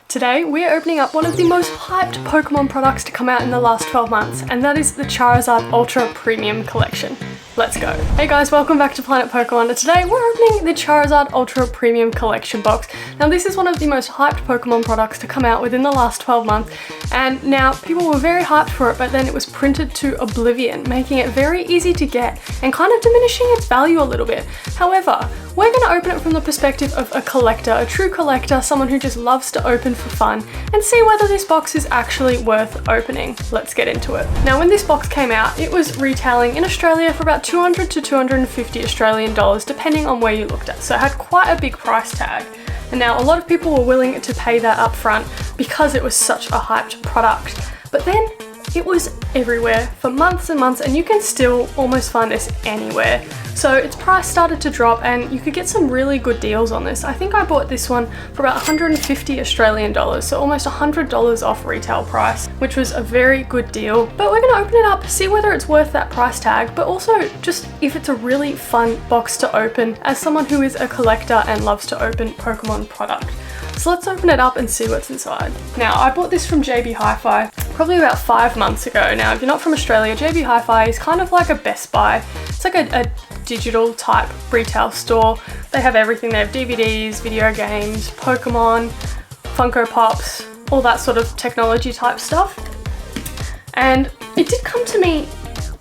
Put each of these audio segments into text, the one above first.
Today we're opening up one of the most hyped Pokemon products to come out in the last 12 months, and that is the Charizard Ultra Premium Collection. Let's go. Hey guys, welcome back to Planet Pokemon, and today we're opening the Charizard Ultra Premium Collection box. Now this is one of the most hyped Pokemon products to come out within the last 12 months, and now people were very hyped for it, but then it was printed to oblivion, making it very easy to get and kind of diminishing its value a little bit. However, we're going to open it from the perspective of a collector, a true collector, someone who just loves to open for fun, and see whether this box is actually worth opening. Let's get into it. Now when this box came out, it was retailing in Australia for about 200 to 250 Australian dollars, depending on where you looked at. So it had quite a big price tag. And now a lot of people were willing to pay that up front because it was such a hyped product. But then it was everywhere for months and months, and you can still almost find this anywhere. So its price started to drop and you could get some really good deals on this. I think I bought this one for about 150 Australian dollars, so almost $100 off retail price, which was a very good deal. But we're gonna open it up, see whether it's worth that price tag, but also just if it's a really fun box to open as someone who is a collector and loves to open Pokemon product. So let's open it up and see what's inside. Now, I bought this from JB Hi-Fi probably about 5 months ago. Now, if you're not from Australia, JB Hi-Fi is kind of like a Best Buy. It's like a digital type retail store. They have everything. They have DVDs, video games, Pokemon, Funko Pops, all that sort of technology type stuff. And it did come to me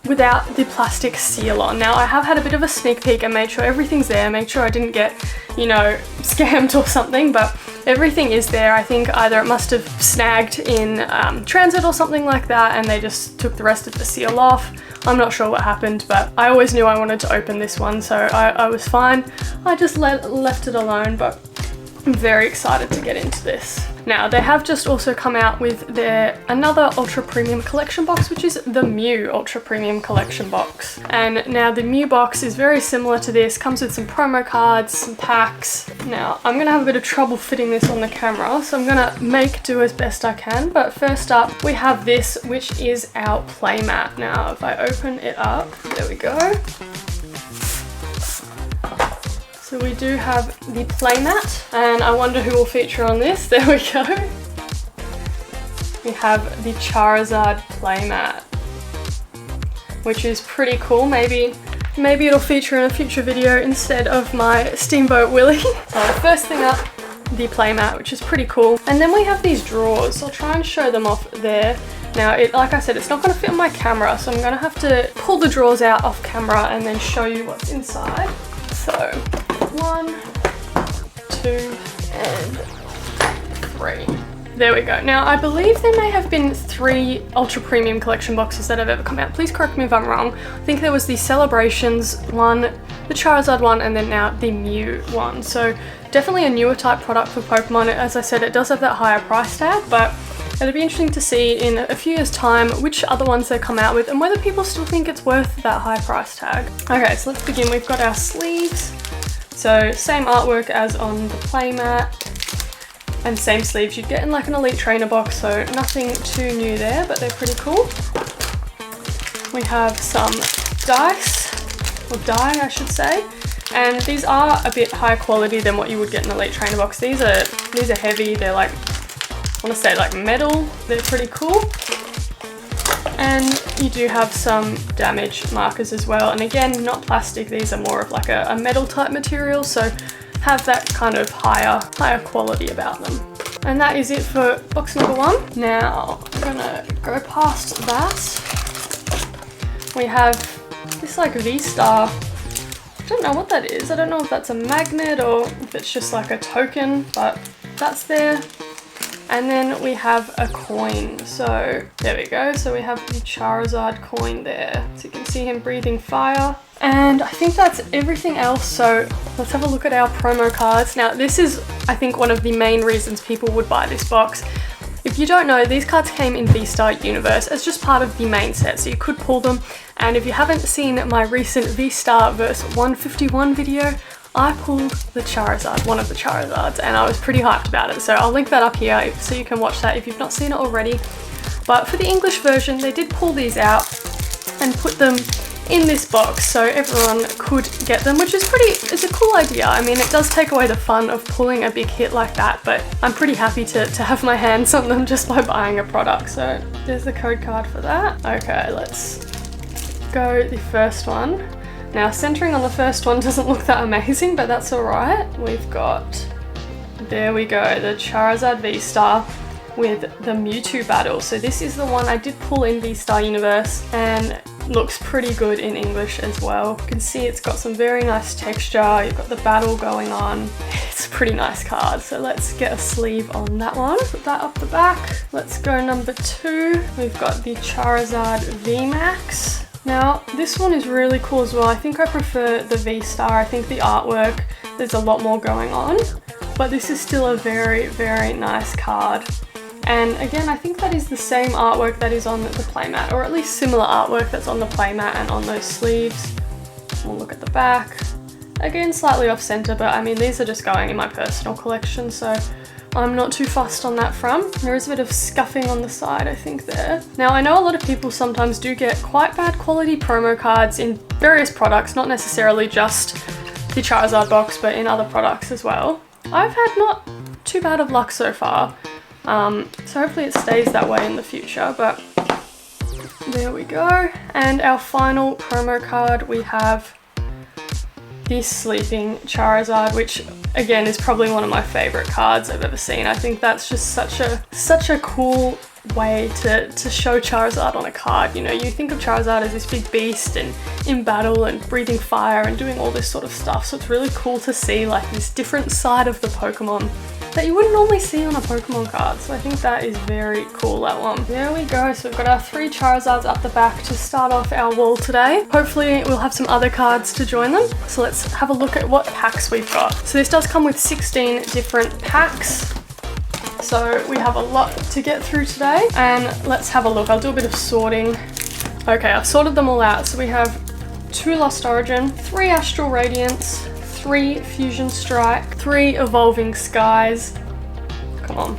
without the plastic seal on. Now I have had a bit of a sneak peek and made sure everything's there, made sure I didn't get, you know, scammed or something, but everything is there. I think either it must have snagged in transit or something like that, and they just took the rest of the seal off. I'm not sure what happened, but I always knew I wanted to open this one, so I was fine. I just left it alone, but I'm very excited to get into this. Now, they have just also come out with their another Ultra Premium Collection box, which is the Mew Ultra Premium Collection box. And now the Mew box is very similar to this, comes with some promo cards, some packs. Now, I'm gonna have a bit of trouble fitting this on the camera, so I'm gonna make do as best I can. But first up, we have this, which is our playmat. Now, if I open it up, there we go. So we do have the playmat, and I wonder who will feature on this. There we go. We have the Charizard playmat, which is pretty cool. Maybe it'll feature in a future video instead of my Steamboat Willie. So first thing up, the playmat, which is pretty cool. And then we have these drawers. I'll try and show them off there. Now, like I said, it's not going to fit on my camera, so I'm going to have to pull the drawers out off camera and then show you what's inside. So 1, 2, and 3. There we go. Now, I believe there may have been 3 Ultra Premium Collection boxes that have ever come out. Please correct me if I'm wrong. I think there was the Celebrations one, the Charizard one, and then now the Mew one. So definitely a newer type product for Pokemon. As I said, it does have that higher price tag, but it'll be interesting to see in a few years' time which other ones they come out with and whether people still think it's worth that high price tag. Okay, so let's begin. We've got our sleeves. So same artwork as on the playmat, and same sleeves you'd get in like an Elite Trainer box, so nothing too new there, but they're pretty cool. We have some dice, or die I should say, and these are a bit higher quality than what you would get in an Elite Trainer box. These are heavy, they're like, I want to say like metal, they're pretty cool. And you do have some damage markers as well, and again, not plastic, these are more of like a metal type material, so have that kind of higher quality about them. And that is it for box number 1. Now, I'm gonna go past that. We have this like V-Star. I don't know what that is. I don't know if that's a magnet or if it's just like a token, but that's there. And then we have a coin. So there we go. So we have the Charizard coin there. So you can see him breathing fire. And I think that's everything else. So let's have a look at our promo cards. Now this is, I think, one of the main reasons people would buy this box. If you don't know, these cards came in V-Star Universe as just part of the main set, so you could pull them. And if you haven't seen my recent V-Star vs 151 video, I pulled the Charizard, one of the Charizards, and I was pretty hyped about it. So I'll link that up here so you can watch that if you've not seen it already. But for the English version, they did pull these out and put them in this box so everyone could get them, which is it's a cool idea. I mean, it does take away the fun of pulling a big hit like that, but I'm pretty happy to have my hands on them just by buying a product. So there's the code card for that. Okay, let's go the first one. Now, centering on the first one doesn't look that amazing, but that's all right. We've got, there we go, the Charizard V-Star with the Mewtwo battle. So this is the one I did pull in V-Star Universe and looks pretty good in English as well. You can see it's got some very nice texture. You've got the battle going on. It's a pretty nice card. So let's get a sleeve on that one. Put that up the back. Let's go number 2. We've got the Charizard VMAX. Now, this one is really cool as well. I think I prefer the V-Star. I think the artwork, there's a lot more going on, but this is still a very, very nice card. And again, I think that is the same artwork that is on the playmat, or at least similar artwork that's on the playmat and on those sleeves. We'll look at the back. Again, slightly off center, but I mean, these are just going in my personal collection, so I'm not too fussed on that front. There is a bit of scuffing on the side, I think, there. Now, I know a lot of people sometimes do get quite bad quality promo cards in various products, not necessarily just the Charizard box, but in other products as well. I've had not too bad of luck so far, so hopefully it stays that way in the future, but there we go. And our final promo card, we have this Sleeping Charizard, which again is probably one of my favorite cards I've ever seen. I think that's just such a cool way to show Charizard on a card. You know, you think of Charizard as this big beast and in battle and breathing fire and doing all this sort of stuff, so it's really cool to see like this different side of the Pokemon that you wouldn't normally see on a Pokemon card. So I think that is very cool, that one. There we go. So we've got our 3 Charizards up the back to start off our wall today. Hopefully we'll have some other cards to join them. So let's have a look at what packs we've got. So this does come with 16 different packs. So we have a lot to get through today, and let's have a look. I'll do a bit of sorting. Okay, I've sorted them all out. So we have 2 Lost Origin, 3 Astral Radiance, 3 Fusion Strike, 3 Evolving Skies. Come on.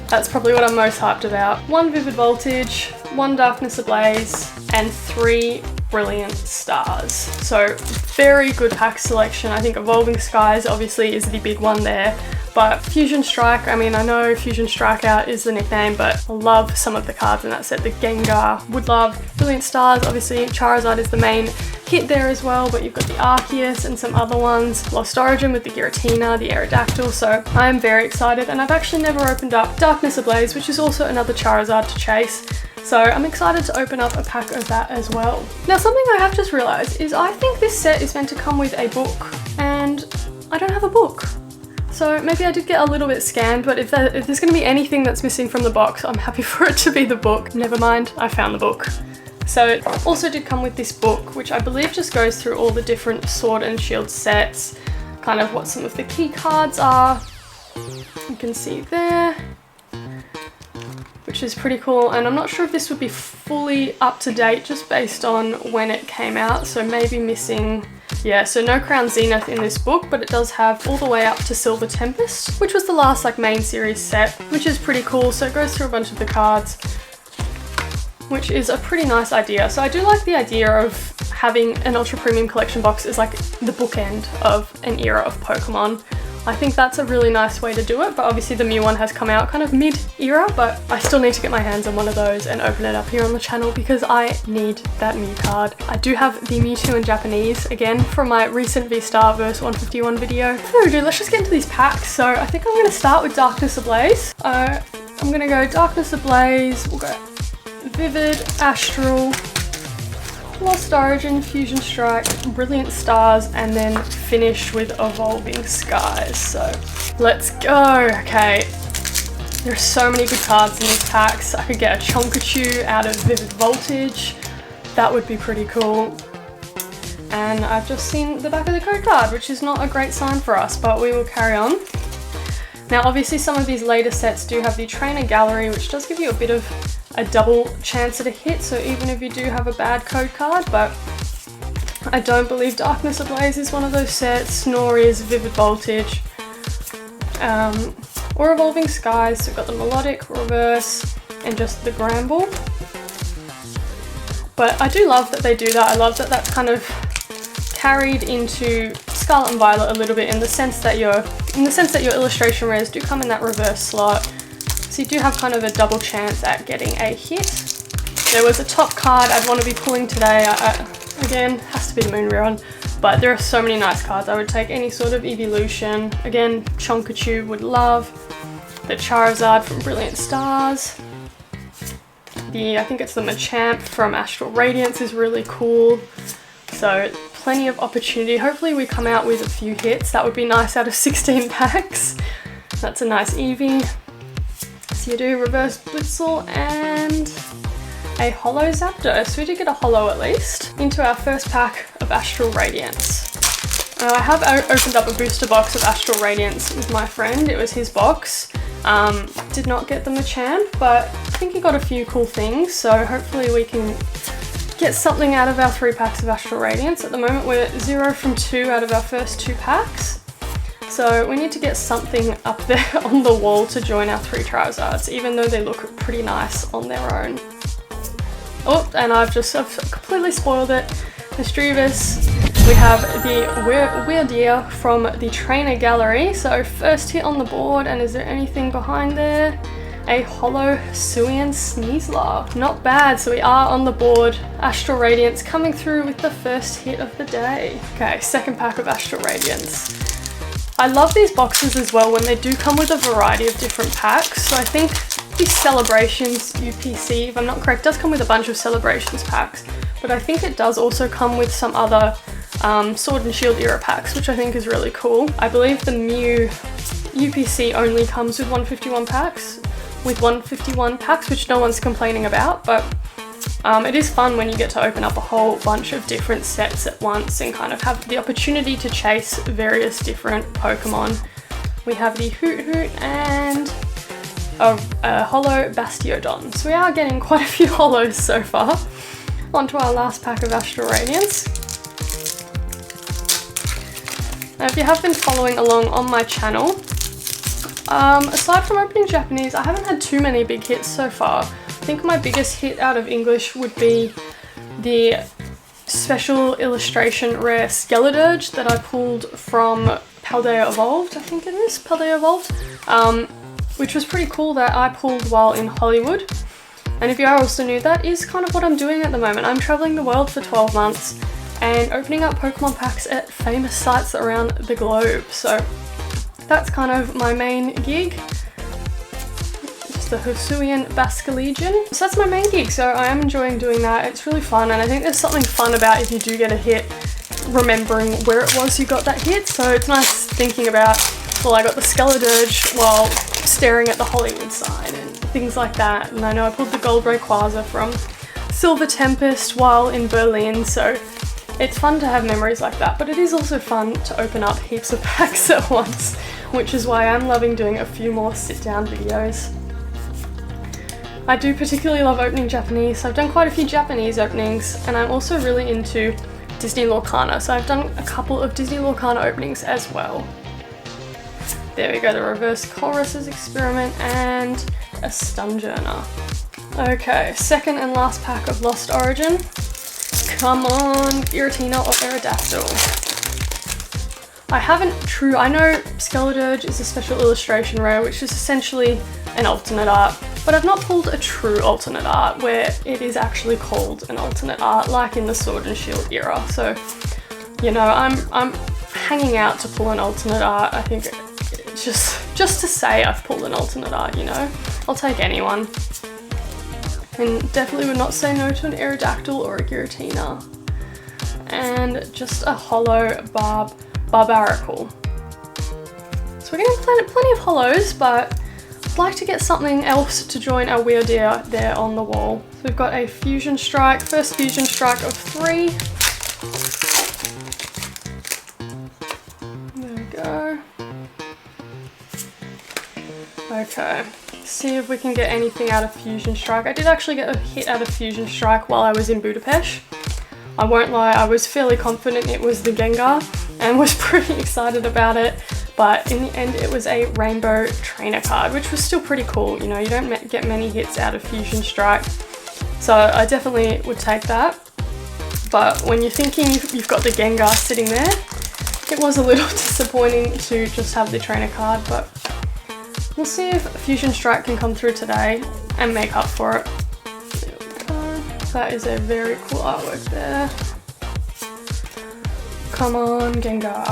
That's probably what I'm most hyped about. 1 Vivid Voltage, 1 Darkness Ablaze, and 3 Brilliant Stars. So very good pack selection. I think Evolving Skies obviously is the big one there. But Fusion Strike, I mean, I know Fusion Strikeout is the nickname, but I love some of the cards in that set. The Gengar, would love. Brilliant Stars, obviously Charizard is the main hit there as well, but you've got the Arceus and some other ones. Lost Origin with the Giratina, the Aerodactyl, so I am very excited. And I've actually never opened up Darkness Ablaze, which is also another Charizard to chase. So I'm excited to open up a pack of that as well. Now, something I have just realized is I think this set is meant to come with a book, and I don't have a book. So maybe I did get a little bit scammed, but if there's going to be anything that's missing from the box, I'm happy for it to be the book. Never mind, I found the book. So it also did come with this book, which I believe just goes through all the different Sword and Shield sets, kind of what some of the key cards are. You can see there, which is pretty cool. And I'm not sure if this would be fully up to date just based on when it came out, so maybe missing. Yeah, so no Crown Zenith in this book, but it does have all the way up to Silver Tempest, which was the last like main series set, which is pretty cool. So it goes through a bunch of the cards, which is a pretty nice idea. So I do like the idea of having an Ultra Premium Collection box as like the bookend of an era of Pokemon. I think that's a really nice way to do it, but obviously the Mew one has come out kind of mid-era, but I still need to get my hands on one of those and open it up here on the channel because I need that Mew card. I do have the Mewtwo in Japanese, again, from my recent V-Star vs 151 video. Before we do, let's just get into these packs. So I think I'm going to start with Darkness Ablaze. I'm going to go Darkness Ablaze, we'll go Vivid, Astral, Lost Origin, Fusion Strike, Brilliant Stars, and then finish with Evolving Skies. So let's go. Okay, there's so many good cards in these packs. I could get a Chonkachu out of Vivid Voltage. That would be pretty cool. And I've just seen the back of the code card, which is not a great sign for us, but we will carry on. Now, obviously some of these later sets do have the Trainer Gallery, which does give you a bit of a double chance at a hit, so even if you do have a bad code card, but I don't believe Darkness Ablaze is one of those sets, nor is Vivid Voltage, or Evolving Skies. So we've got the Melodic, Reverse, and just the Gramble. But I do love that they do that. I love that that's kind of carried into Scarlet and Violet a little bit in the sense that your illustration rares do come in that reverse slot. So you do have kind of a double chance at getting a hit. There was a top card I'd want to be pulling today. Again, has to be the Moonrun, but there are so many nice cards. I would take any sort of evolution. Again, Chonkachu would love. The Charizard from Brilliant Stars. I think it's the Machamp from Astral Radiance is really cool. So plenty of opportunity. Hopefully we come out with a few hits. That would be nice out of 16 packs. That's a nice Eevee. So you do reverse Blitzel and a holo Zapdos. So we did get a holo at least. Into our first pack of Astral Radiance. I have opened up a booster box of Astral Radiance with my friend. It was his box. Did not get the Machamp, but I think he got a few cool things. So hopefully we can get something out of our 3 packs of Astral Radiance. At the moment we're 0 from 2 out of our first 2 packs. So we need to get something up there on the wall to join our 3 Charizards, even though they look pretty nice on their own. Oh, and I've completely spoiled it. Mischievous. We have the Weirdeer from the Trainer Gallery. So first hit on the board, and is there anything behind there? A holo Suian Sneasler. Not bad, so we are on the board. Astral Radiance coming through with the first hit of the day. Okay, second pack of Astral Radiance. I love these boxes as well when they do come with a variety of different packs. So I think the Celebrations UPC, if I'm not correct, does come with a bunch of Celebrations packs, but I think it does also come with some other Sword and Shield era packs, which I think is really cool. I believe the Mew UPC only comes with 151 packs, which no one's complaining about, but it is fun when you get to open up a whole bunch of different sets at once and kind of have the opportunity to chase various different Pokemon. We have the Hoot Hoot and a holo Bastiodon. So we are getting quite a few holos so far. On to our last pack of Astral Radiance. Now if you have been following along on my channel, aside from opening Japanese, I haven't had too many big hits so far. I think my biggest hit out of English would be the special illustration rare Skeledirge that I pulled from Paldea Evolved, I think it is, Paldea Evolved, which was pretty cool that I pulled while in Hollywood. And if you are also new, that is kind of what I'm doing at the moment. I'm traveling the world for 12 months and opening up Pokemon packs at famous sites around the globe. So that's kind of my main gig. It's the Hisuian Basculegion. So that's my main gig, so I am enjoying doing that. It's really fun, and I think there's something fun about if you do get a hit, remembering where it was you got that hit. So it's nice thinking about, well, I got the Skeledirge while staring at the Hollywood sign and things like that. And I know I pulled the Gold Rayquaza from Silver Tempest while in Berlin, so it's fun to have memories like that, but it is also fun to open up heaps of packs at once, which is why I'm loving doing a few more sit-down videos. I do particularly love opening Japanese, so I've done quite a few Japanese openings, and I'm also really into Disney Lorcana, so I've done a couple of Disney Lorcana openings as well. There we go, the Reverse Colress's Experiment and a Stunjourner. Okay, second and last pack of Lost Origin. Come on, Giratina or Aerodactyl. I know Skeledirge is a special illustration rare, which is essentially an alternate art, but I've not pulled a true alternate art where it is actually called an alternate art, like in the Sword and Shield era. So, you know, I'm hanging out to pull an alternate art. I think it's just to say I've pulled an alternate art, you know. I'll take anyone. And definitely would not say no to an Aerodactyl or a Giratina. And just a holo Barbaracle. So we're getting plenty of holos, but I'd like to get something else to join our Weirdeer there on the wall. So we've got a Fusion Strike, first Fusion Strike of 3. There we go. Okay. See if we can get anything out of Fusion Strike. I did actually get a hit out of Fusion Strike while I was in Budapest. I won't lie, I was fairly confident it was the Gengar and was pretty excited about it, but in the end it was a Rainbow Trainer card, which was still pretty cool. You know, you don't get many hits out of Fusion Strike. So I definitely would take that. But when you're thinking you've got the Gengar sitting there, it was a little disappointing to just have the trainer card, but we'll see if Fusion Strike can come through today and make up for it. There we go. That is a very cool artwork there. Come on, Gengar.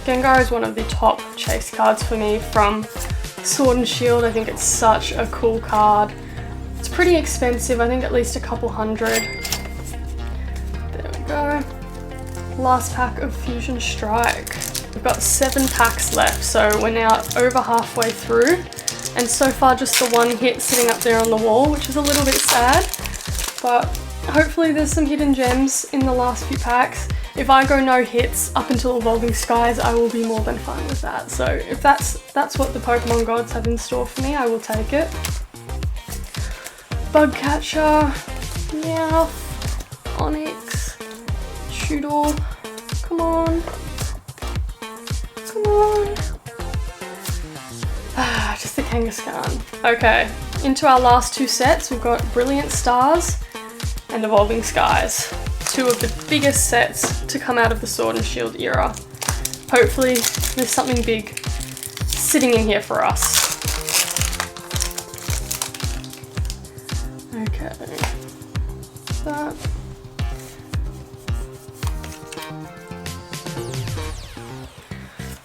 Gengar is one of the top chase cards for me from Sword and Shield. I think it's such a cool card. It's pretty expensive, I think at least a couple hundred. There we go. Last pack of Fusion Strike. We've got 7 packs left, so we're now over halfway through. And so far just the one hit sitting up there on the wall, which is a little bit sad. But hopefully there's some hidden gems in the last few packs. If I go no hits up until Evolving Skies, I will be more than fine with that. So if that's what the Pokemon gods have in store for me, I will take it. Bugcatcher, Meowth, Onyx, Choodle, come on. Come on. Just the Kangaskhan. Okay, into our last 2 sets, we've got Brilliant Stars and Evolving Skies. 2 of the biggest sets to come out of the Sword and Shield era. Hopefully there's something big sitting in here for us. Okay. That.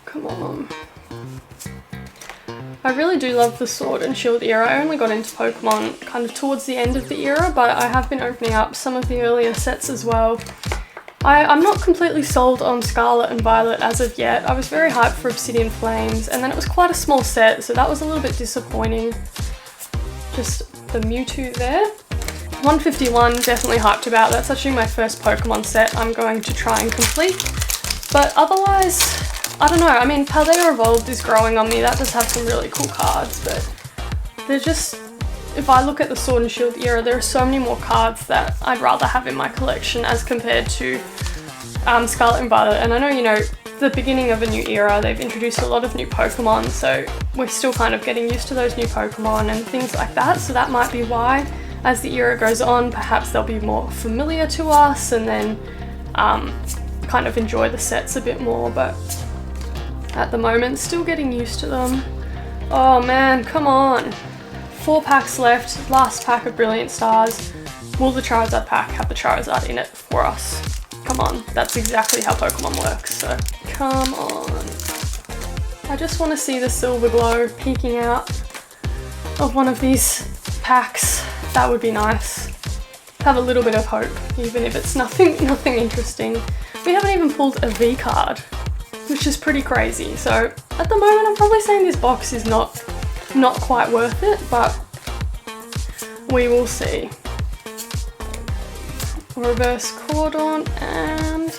Come on. I really do love the Sword and Shield era. I only got into Pokemon kind of towards the end of the era, but I have been opening up some of the earlier sets as well. I'm not completely sold on Scarlet and Violet as of yet. I was very hyped for Obsidian Flames, and then it was quite a small set, so that was a little bit disappointing. Just the Mewtwo there. 151, definitely hyped about. That's actually my first Pokemon set I'm going to try and complete. But otherwise, I don't know, I mean, Paldea Evolved is growing on me. That does have some really cool cards, but they're just, if I look at the Sword and Shield era, there are so many more cards that I'd rather have in my collection as compared to Scarlet and Violet. And I know, you know, the beginning of a new era, they've introduced a lot of new Pokemon, so we're still kind of getting used to those new Pokemon and things like that, so that might be why, as the era goes on, perhaps they'll be more familiar to us and then kind of enjoy the sets a bit more, but at the moment, still getting used to them. Oh man, come on. 4 packs left, last pack of Brilliant Stars. Will the Charizard pack have the Charizard in it for us? Come on, that's exactly how Pokemon works, so come on. I just want to see the silver glow peeking out of one of these packs. That would be nice. Have a little bit of hope, even if it's nothing interesting. We haven't even pulled a V card, which is pretty crazy. So at the moment, I'm probably saying this box is not quite worth it, but we will see. Reverse Cordon and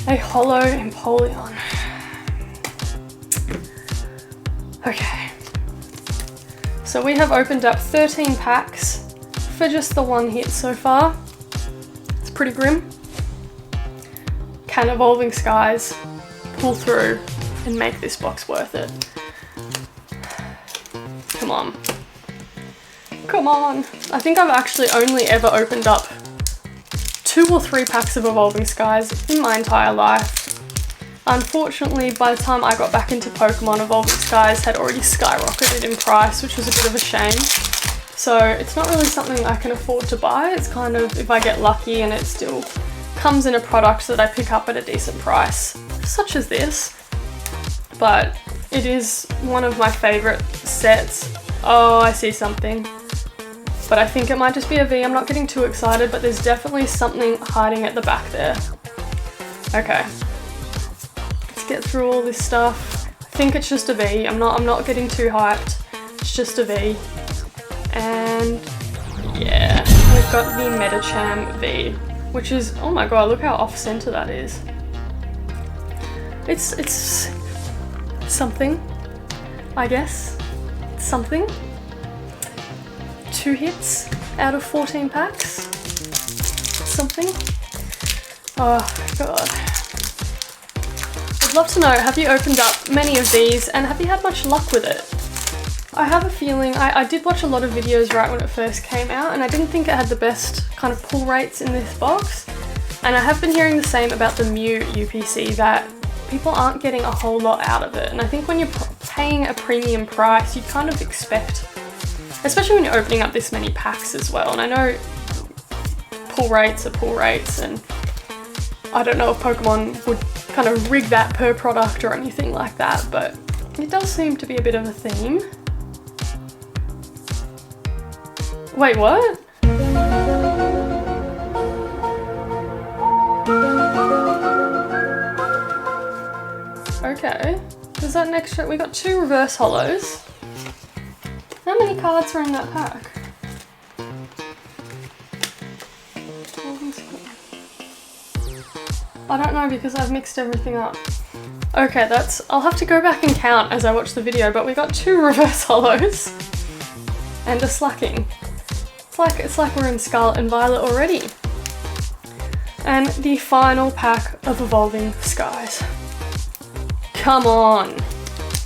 a holo Empoleon. Okay. So we have opened up 13 packs for just the 1 hit so far. It's pretty grim. Can Evolving Skies pull through and make this box worth it? Come on. Come on. I think I've actually only ever opened up 2 or 3 packs of Evolving Skies in my entire life. Unfortunately, by the time I got back into Pokemon, Evolving Skies had already skyrocketed in price, which was a bit of a shame. So it's not really something I can afford to buy. It's kind of if I get lucky and it still comes in a product that I pick up at a decent price, such as this. But it is one of my favorite sets. Oh, I see something. But I think it might just be a V. I'm not getting too excited, but there's definitely something hiding at the back there. Okay. Let's get through all this stuff. I think it's just a V. I'm not getting too hyped. It's just a V. And yeah, we've got the Medicham V, which is, oh my god, look how off center that is. It's something, I guess. It's something. 2 hits out of 14 packs. Something. Oh god. I'd love to know, have you opened up many of these and have you had much luck with it? I have a feeling, I did watch a lot of videos right when it first came out, and I didn't think it had the best kind of pull rates in this box. And I have been hearing the same about the Mew UPC, that people aren't getting a whole lot out of it. And I think when you're paying a premium price, you kind of expect, especially when you're opening up this many packs as well. And I know pull rates are pull rates, and I don't know if Pokemon would kind of rig that per product or anything like that, but it does seem to be a bit of a theme. Wait, what? Okay, is that an extra? We got 2 reverse holos. How many cards are in that pack? I don't know because I've mixed everything up. Okay, I'll have to go back and count as I watch the video, but we got 2 reverse holos and a slacking. It's like we're in Scarlet and Violet already. And the final pack of Evolving Skies. Come on.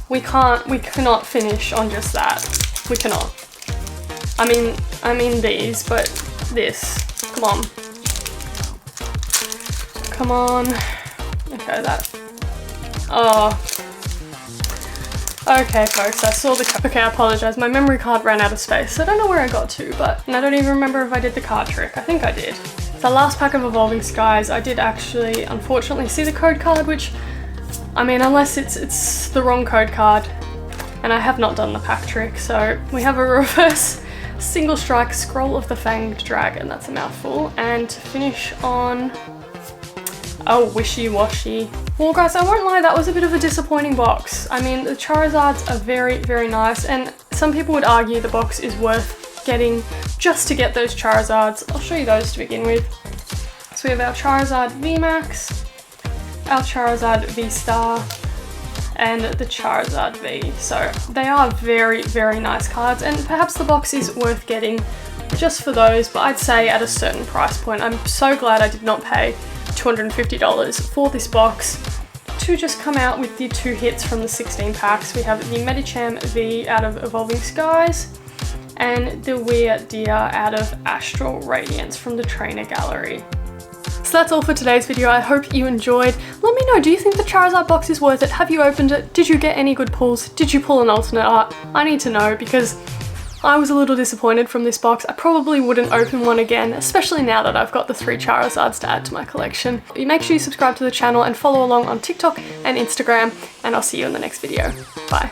We cannot finish on just that. We cannot. I mean these, but this. Come on. Come on. Okay, that. Oh. Okay, folks, I saw the card. Okay, I apologize. My memory card ran out of space. I don't know where I got to, and I don't even remember if I did the card trick. I think I did. The last pack of Evolving Skies, I did actually, unfortunately, see the code card, which, I mean, unless it's the wrong code card, and I have not done the pack trick, so we have a reverse single strike Scroll of the Fanged Dragon, that's a mouthful, and to finish on a wishy-washy. Well guys, I won't lie, that was a bit of a disappointing box. I mean, the Charizards are very, very nice, and some people would argue the box is worth getting just to get those Charizards. I'll show you those to begin with. So we have our Charizard VMAX, our Charizard V-Star, and the Charizard V. So they are very, very nice cards, and perhaps the box is worth getting just for those, but I'd say at a certain price point. I'm so glad I did not pay $250 for this box to just come out with the 2 hits from the 16 packs. We have the Medicham V out of Evolving Skies and the Weirdeer out of Astral Radiance from the Trainer Gallery. So that's all for today's video. I hope you enjoyed. Let me know, do you think the Charizard box is worth it? Have you opened it? Did you get any good pulls? Did you pull an alternate art? I need to know because I was a little disappointed from this box. I probably wouldn't open one again, especially now that I've got the 3 Charizards to add to my collection. Make sure you subscribe to the channel and follow along on TikTok and Instagram, and I'll see you in the next video. Bye.